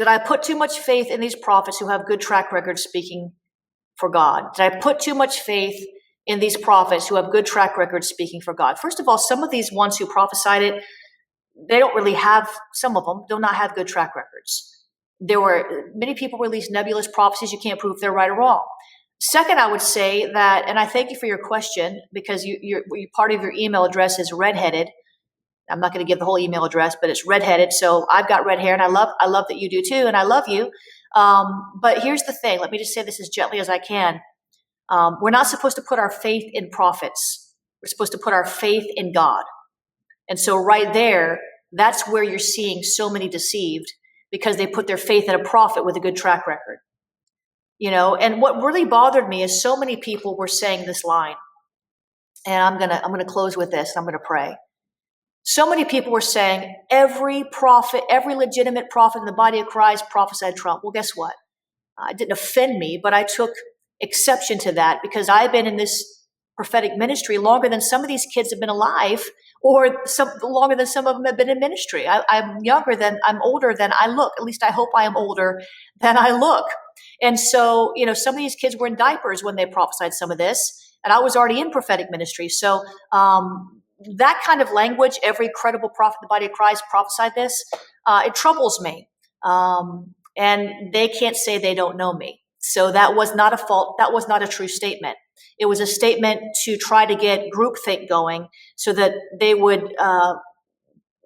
Did I put too much faith in these prophets who have good track records speaking for God? Did I put too much faith in these prophets who have good track records speaking for God? First of all, some of these ones who prophesied it, they don't really have, some of them do not have good track records. There were many people released nebulous prophecies. You can't prove if they're right or wrong. Second, I would say that, and I thank you for your question, because you part of your email address is redheaded. I'm not going to give the whole email address, but it's redheaded. So I've got red hair, and I love that you do too, and I love you. But here's the thing. Let me just say this as gently as I can. We're not supposed to put our faith in prophets. We're supposed to put our faith in God. And so right there, that's where you're seeing so many deceived, because they put their faith in a prophet with a good track record. You know, and what really bothered me is so many people were saying this line, and I'm gonna close with this. I'm gonna pray. So many people were saying every prophet, every legitimate prophet in the body of Christ prophesied Trump. Well, guess what? It didn't offend me, but I took exception to that, because I've been in this prophetic ministry longer than some of these kids have been alive, or longer than some of them have been in ministry. I'm older than I look. At least I hope I am older than I look. And so, you know, some of these kids were in diapers when they prophesied some of this, and I was already in prophetic ministry. So that kind of language, every credible prophet in the body of Christ prophesied this, it troubles me. And they can't say they don't know me. So that was not a fault. That was not a true statement. It was a statement to try to get groupthink going so that they would,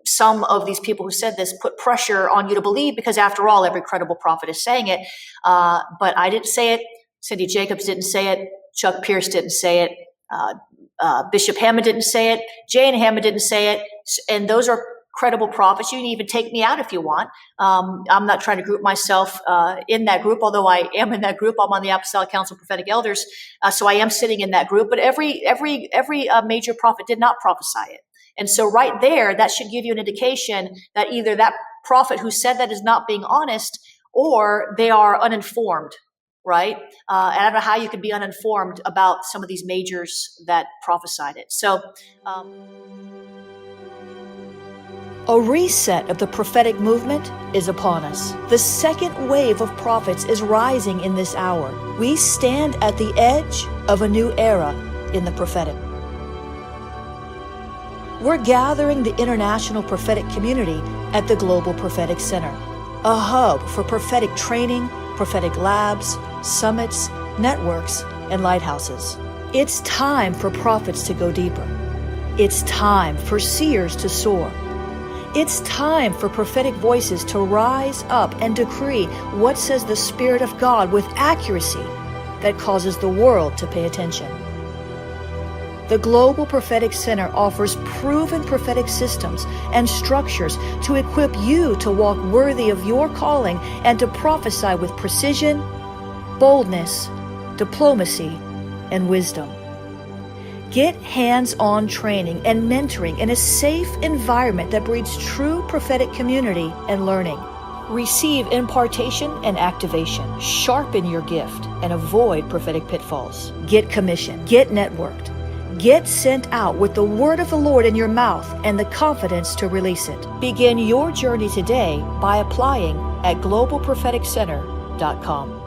some of these people who said this, put pressure on you to believe, because after all, every credible prophet is saying it. But I didn't say it. Cindy Jacobs didn't say it. Chuck Pierce didn't say it. Bishop Hammond didn't say it. Jane Hammond didn't say it. And those are credible prophets. You can even take me out if you want. I'm not trying to group myself in that group, although I am in that group. I'm on the Apostolic Council of Prophetic Elders, so I am sitting in that group. But every major prophet did not prophesy it. And so right there, that should give you an indication that either that prophet who said that is not being honest, or they are uninformed, right? And I don't know how you could be uninformed about some of these majors that prophesied it. So a reset of the prophetic movement is upon us. The second wave of prophets is rising in this hour. We stand at the edge of a new era in the prophetic. We're gathering the international prophetic community at the Global Prophetic Center, a hub for prophetic training, prophetic labs, summits, networks, and lighthouses. It's time for prophets to go deeper. It's time for seers to soar. It's time for prophetic voices to rise up and decree what says the Spirit of God with accuracy that causes the world to pay attention. The Global Prophetic Center offers proven prophetic systems and structures to equip you to walk worthy of your calling and to prophesy with precision, boldness, diplomacy, and wisdom. Get hands-on training and mentoring in a safe environment that breeds true prophetic community and learning. Receive impartation and activation. Sharpen your gift and avoid prophetic pitfalls. Get commissioned. Get networked. Get sent out with the word of the Lord in your mouth and the confidence to release it. Begin your journey today by applying at globalpropheticcenter.com.